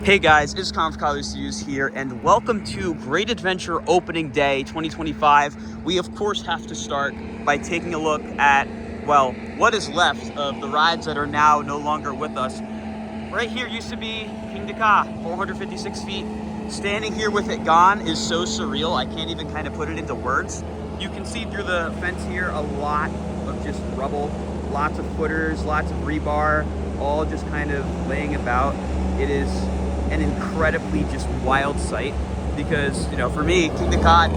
Hey guys, it's Studios here, and welcome to Great Adventure Opening Day 2025. We of course have to start by taking a look at, well, what is left of the rides that are now no longer with us. Right here used to be Kingda Ka, 456 feet. Standing here with it gone is so surreal, I can't even kind of put it into words. You can see through the fence here a lot of just rubble, lots of footers, lots of rebar, all just kind of laying about. It is an incredibly just wild sight because, you know, for me, Kingda Ka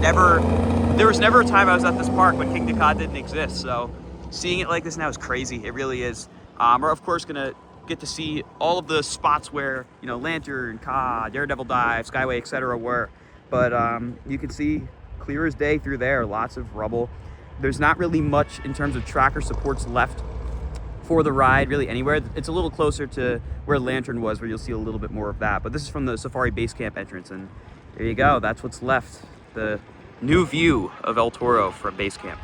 there was never a time I was at this park when Kingda Ka didn't exist. So seeing it like this now is crazy. It really is. We're of course gonna get to see all of the spots where, you know, Lantern, Ka, Daredevil Dive, Skyway, etc. were. But you can see clear as day through there, lots of rubble. There's not really much in terms of tracker supports left for the ride really anywhere. It's a little closer to where Lantern was, where you'll see a little bit more of that. But this is from the Safari Base Camp entrance, and there you go. That's what's left. The new view of El Toro from Base Camp.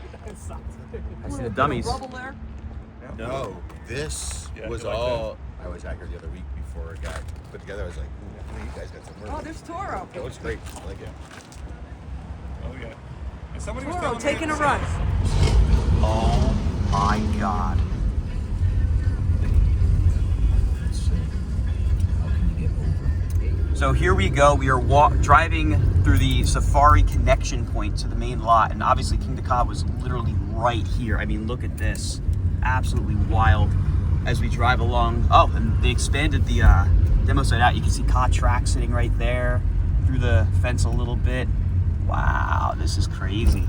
I see the dummies. No, this was all. I was out here the other week before it got put together. I was like, ooh, you guys got some work. Oh, there's Toro. It looks great. I like it. Oh yeah. And somebody was Toro telling taking me a run. Oh my God. So here we go. We are driving through the Safari connection point to the main lot, and obviously Kingda Ka was literally right here. I mean, look at this. Absolutely wild as we drive along. Oh, and they expanded the demo site out. You can see Ka track sitting right there through the fence a little bit. Wow, this is crazy.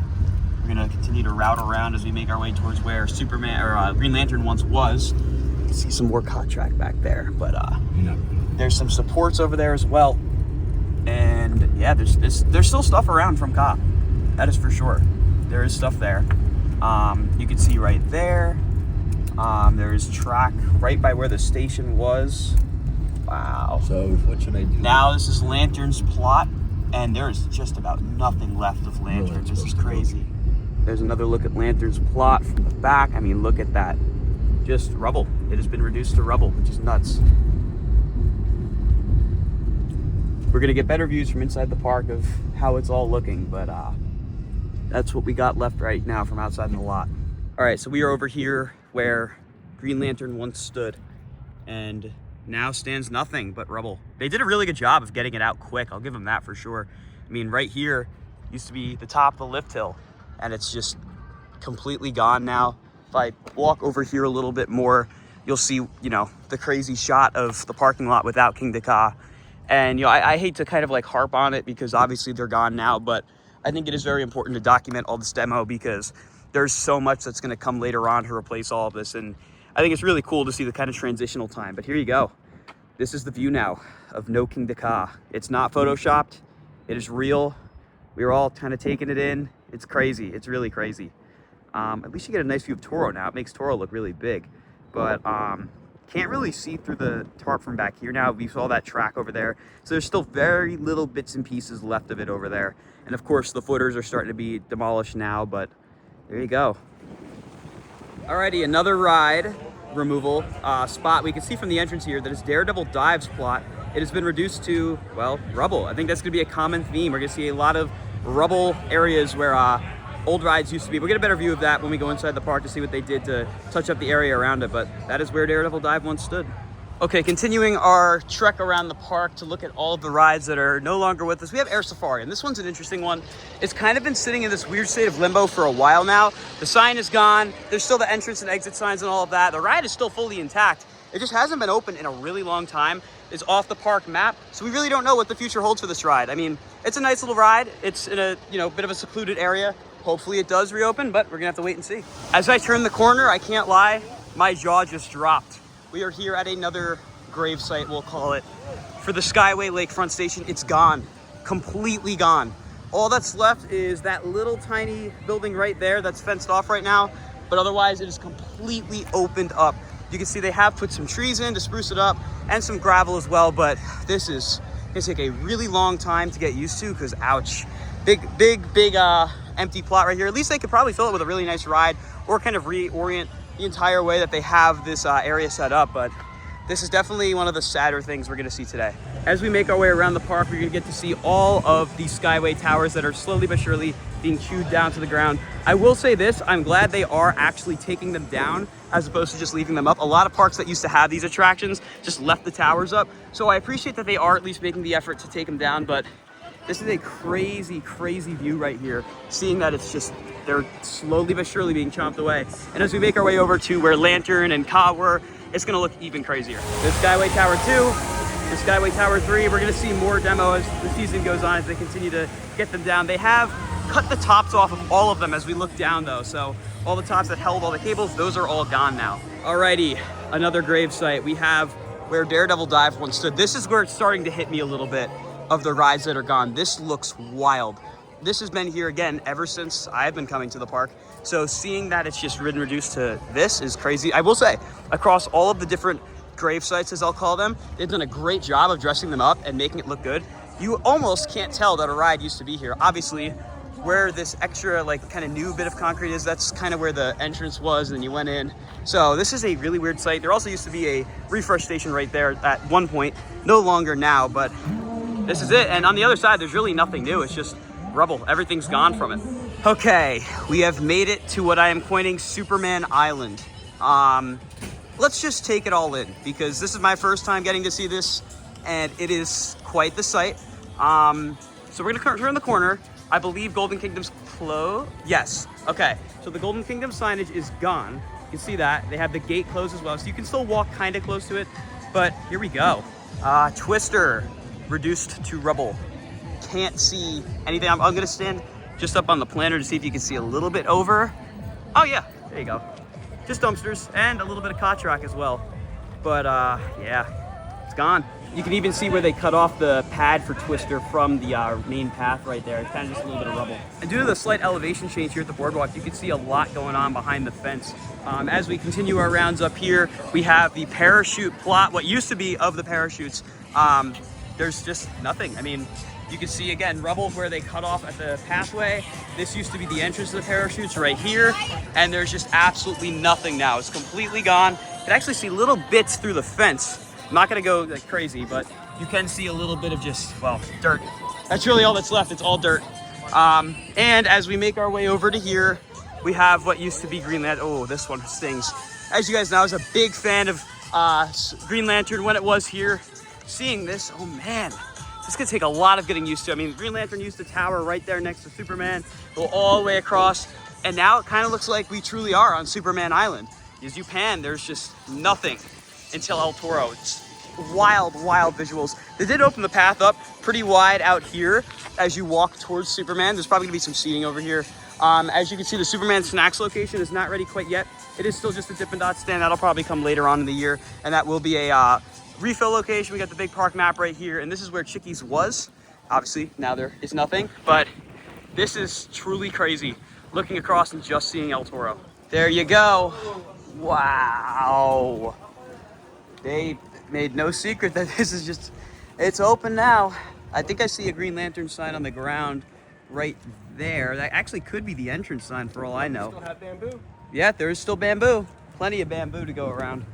We're gonna continue to route around as we make our way towards where Superman or Green Lantern once was. You can see some more Ka track back there, but there's some supports over there as well. And yeah, there's still stuff around from Ka. That is for sure. There is stuff there. You can see right there. There's track right by where the station was. Wow. So what should I do? Now this is Lantern's plot, and there is just about nothing left of Lantern. This is crazy. There's another look at Lantern's plot from the back. I mean, look at that. Just rubble. It has been reduced to rubble, which is nuts. We're gonna get better views from inside the park of how it's all looking, but that's what we got left right now from outside in the lot. All right, so we are over here where Green Lantern once stood, and now stands nothing but rubble. They did a really good job of getting it out quick. I'll give them that for sure. I mean, right here used to be the top of the lift hill, and it's just completely gone now. If I walk over here a little bit more, you'll see, you know, the crazy shot of the parking lot without Kingda Ka. And, you know, I hate to kind of like harp on it because obviously they're gone now, but I think it is very important to document all this demo because there's so much that's going to come later on to replace all of this. And I think it's really cool to see the kind of transitional time. But here you go. This is the view now of no Kingda Ka. It's not photoshopped. It is real. We were all kind of taking it in. It's crazy. It's really crazy. At least you get a nice view of Toro now. It makes Toro look really big. But can't really see through the tarp from back here now. We saw that track over there. So there's still very little bits and pieces left of it over there. And of course the footers are starting to be demolished now, but there you go. Alrighty, another ride removal spot. We can see from the entrance here that it's Daredevil Dive's plot. It has been reduced to, well, rubble. I think that's gonna be a common theme. We're gonna see a lot of rubble areas where old rides used to be. We'll get a better view of that when we go inside the park to see what they did to touch up the area around it, but that is where Daredevil Dive once stood. Okay, continuing our trek around the park to look at all of the rides that are no longer with us. We have Air Safari, and this one's an interesting one. It's kind of been sitting in this weird state of limbo for a while now. The sign is gone. There's still the entrance and exit signs and all of that. The ride is still fully intact. It just hasn't been open in a really long time. It's off the park map, so we really don't know what the future holds for this ride. I mean, it's a nice little ride. It's in a, you know, bit of a secluded area. Hopefully it does reopen, but we're gonna have to wait and see. As I turn the corner, I can't lie, my jaw just dropped. We are here at another grave site, we'll call it, for the Skyway Lakefront Station. It's gone, completely gone. All that's left is that little tiny building right there that's fenced off right now, but otherwise it is completely opened up. You can see they have put some trees in to spruce it up and some gravel as well, but this is gonna take a really long time to get used to because ouch. Big empty plot right here. At least they could probably fill it with a really nice ride or kind of reorient the entire way that they have this area set up. But this is definitely one of the sadder things we're going to see today. As we make our way around the park, we're gonna get to see all of the Skyway towers that are slowly but surely being chewed down to the ground. I will say this, I'm glad they are actually taking them down as opposed to just leaving them up. A lot of parks that used to have these attractions just left the towers up. So I appreciate that they are at least making the effort to take them down, but this is a crazy, crazy view right here. Seeing that it's just, they're slowly but surely being chomped away. And as we make our way over to where Lantern and Ka were, it's gonna look even crazier. There's Skyway Tower 2, there's Skyway Tower 3. We're gonna see more demo as the season goes on, as they continue to get them down. They have cut the tops off of all of them as we look down though. So all the tops that held all the cables, those are all gone now. Alrighty, another grave site. We have where Daredevil Dive once stood. This is where it's starting to hit me a little bit of the rides that are gone. This looks wild. This has been here again ever since I've been coming to the park. So seeing that it's just ridden reduced to this is crazy. I will say, across all of the different grave sites, as I'll call them, they've done a great job of dressing them up and making it look good. You almost can't tell that a ride used to be here. Obviously, where this extra like kind of new bit of concrete is, that's kind of where the entrance was, and then you went in. So this is a really weird site. There also used to be a refresh station right there at one point, no longer now, but this is it. And on the other side, there's really nothing new. It's just rubble. Everything's gone from it. Okay, we have made it to what I am coining Superman Island. Let's just take it all in, because this is my first time getting to see this, and it is quite the sight. So we're gonna turn the corner. I believe Golden Kingdom's closed. Yes, okay. So the Golden Kingdom signage is gone. You can see that. They have the gate closed as well, so you can still walk kind of close to it, but here we go. Twister, reduced to rubble. Can't see anything. I'm gonna stand just up on the planter to see if you can see a little bit over. Oh yeah, there you go. Just dumpsters and a little bit of cot track as well. But yeah, it's gone. You can even see where they cut off the pad for Twister from the main path right there. It's kind of just a little bit of rubble. And due to the slight elevation change here at the boardwalk, you can see a lot going on behind the fence. As we continue our rounds up here, we have the parachute plot, what used to be of the parachutes. There's just nothing. I mean, you can see again, rubble where they cut off at the pathway. This used to be the entrance to the parachutes right here. And there's just absolutely nothing now. It's completely gone. You can actually see little bits through the fence. I'm not gonna go like crazy, but you can see a little bit of just, well, dirt. That's really all that's left, it's all dirt. And as we make our way over to here, we have what used to be Green Lantern. Oh, this one stings. As you guys know, I was a big fan of Green Lantern when it was here. Seeing this, oh man, this could take a lot of getting used to. I mean, Green Lantern used to tower right there next to Superman, go all the way across, and now it kind of looks like we truly are on Superman Island. As you pan, there's just nothing until El Toro. It's wild, wild visuals. They did open the path up pretty wide out here as you walk towards Superman. There's probably gonna be some seating over here. As you can see, the Superman Snacks location is not ready quite yet. It is still just a Dippin' Dot stand. That'll probably come later on in the year, and that will be a refill location. We got the big park map right here, and this is where Chickies was. Obviously, now there is nothing, but this is truly crazy, looking across and just seeing El Toro. There you go. Wow. They made no secret that this is just, it's open now. I think I see a Green Lantern sign on the ground right there. That actually could be the entrance sign for all I know. Still have bamboo. Yeah, there is still bamboo. Plenty of bamboo to go around.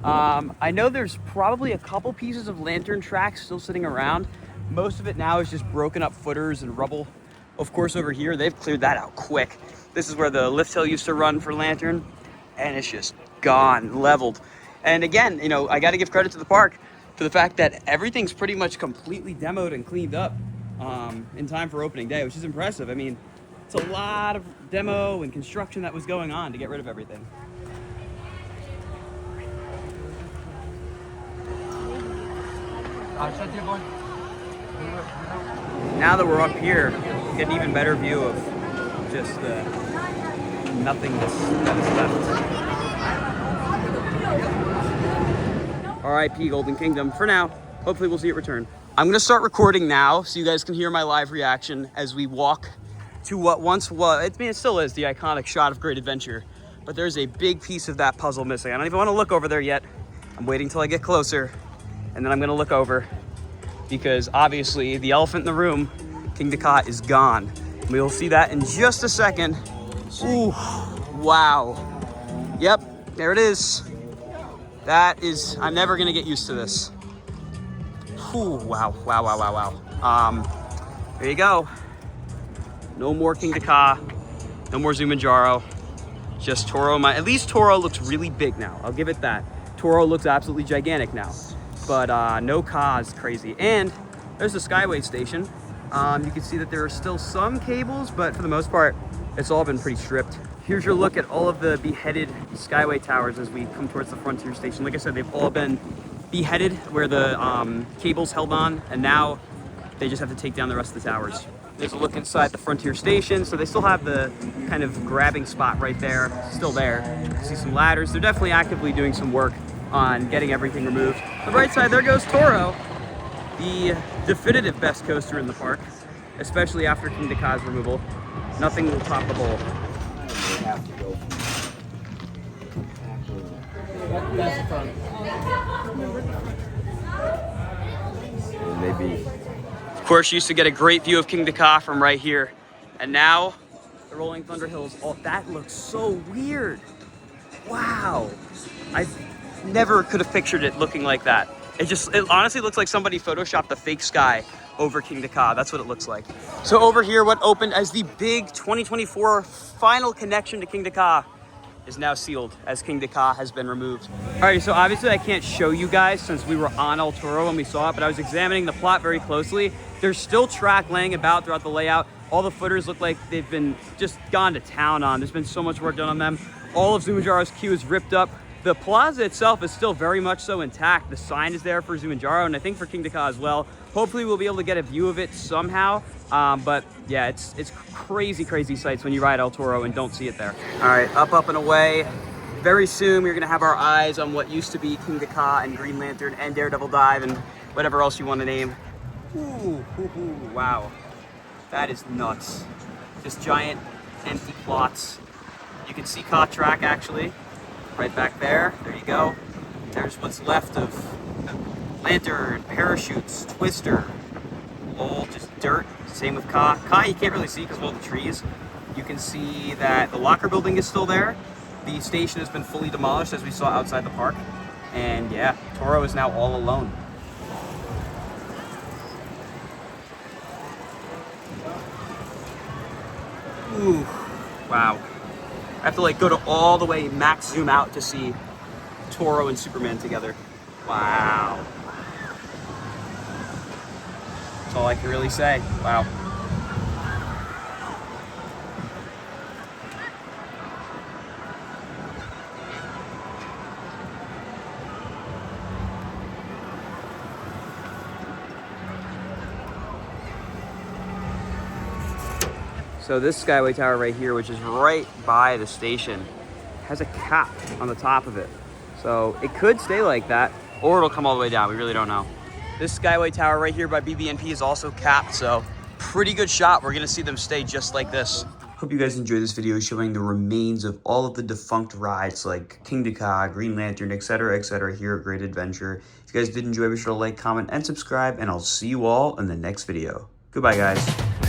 I know there's probably a couple pieces of lantern tracks still sitting around. Most of it now is just broken up footers and rubble. Of course, over here, they've cleared that out quick. This is where the lift hill used to run for Lantern, and it's just gone, leveled. And again, you know, I got to give credit to the park for the fact that everything's pretty much completely demoed and cleaned up in time for opening day, which is impressive. I mean, it's a lot of demo and construction that was going on to get rid of everything. Now that we're up here, get an even better view of just the nothingness that is left. RIP Golden Kingdom for now. Hopefully we'll see it return. I'm gonna start recording now so you guys can hear my live reaction as we walk to what once was, I mean it still is the iconic shot of Great Adventure, but there's a big piece of that puzzle missing. I don't even wanna look over there yet. I'm waiting till I get closer, and then I'm gonna look over, because obviously the elephant in the room, Kingda Ka, is gone. We will see that in just a second. Ooh, wow. Yep, there it is. That is, I'm never gonna get used to this. Ooh, wow, wow, wow, wow, wow. There you go. No more Kingda Ka, no more Zumanjaro. Just Toro. At least Toro looks really big now. I'll give it that. Toro looks absolutely gigantic now. But no Ka is crazy. And there's the Skyway station. You can see that there are still some cables, but for the most part, it's all been pretty stripped. Here's your look at all of the beheaded Skyway towers as we come towards the Frontier station. Like I said, they've all been beheaded where the cables held on, and now they just have to take down the rest of the towers. There's a look inside the Frontier station. So they still have the kind of grabbing spot right there, still there. You can see some ladders. They're definitely actively doing some work on getting everything removed. On the right side, there goes Toro, the definitive best coaster in the park, especially after Kingda Ka's removal. Nothing will top the bowl. Maybe. Of course, you used to get a great view of Kingda Ka from right here. And now, the Rolling Thunder Hills, oh, that looks so weird. Wow. I never could have pictured it looking like that. It honestly looks like somebody photoshopped the fake sky over Kingda Ka. That's what it looks like. So over here, what opened as the big 2024 final connection to Kingda Ka is now sealed as Kingda Ka has been removed. All right, so obviously I can't show you guys since we were on El Toro when we saw it, but I was examining the plot very closely. There's still track laying about throughout the layout. All the footers look like they've been just gone to town on. There's been so much work done on them. All of Zumanjaro's queue is ripped up. The plaza itself is still very much so intact. The sign is there for Zumanjaro, and I think for Kingda Ka as well. Hopefully we'll be able to get a view of it somehow. But yeah, it's crazy, crazy sights when you ride El Toro and don't see it there. All right, up and away. Very soon we're gonna have our eyes on what used to be Kingda Ka and Green Lantern and Daredevil Dive and whatever else you want to name. Ooh, wow. That is nuts. Just giant empty plots. You can see Ka track actually. Right back there, there you go. There's what's left of Lantern, parachutes, Twister, all just dirt. Same with Ka. Ka you can't really see because of all the trees. You can see that the locker building is still there. The station has been fully demolished as we saw outside the park. And yeah, Toro is now all alone. Ooh, wow. I have to like go to all the way max zoom out to see Toro and Superman together. Wow. That's all I can really say. Wow. So this Skyway tower right here, which is right by the station, has a cap on the top of it. So it could stay like that, or it'll come all the way down. We really don't know. This Skyway tower right here by BB&P is also capped, so pretty good shot. We're gonna see them stay just like this. Hope you guys enjoyed this video showing the remains of all of the defunct rides like Kingda Ka, Green Lantern, etc., here at Great Adventure. If you guys did enjoy, be sure to like, comment, and subscribe, and I'll see you all in the next video. Goodbye, guys.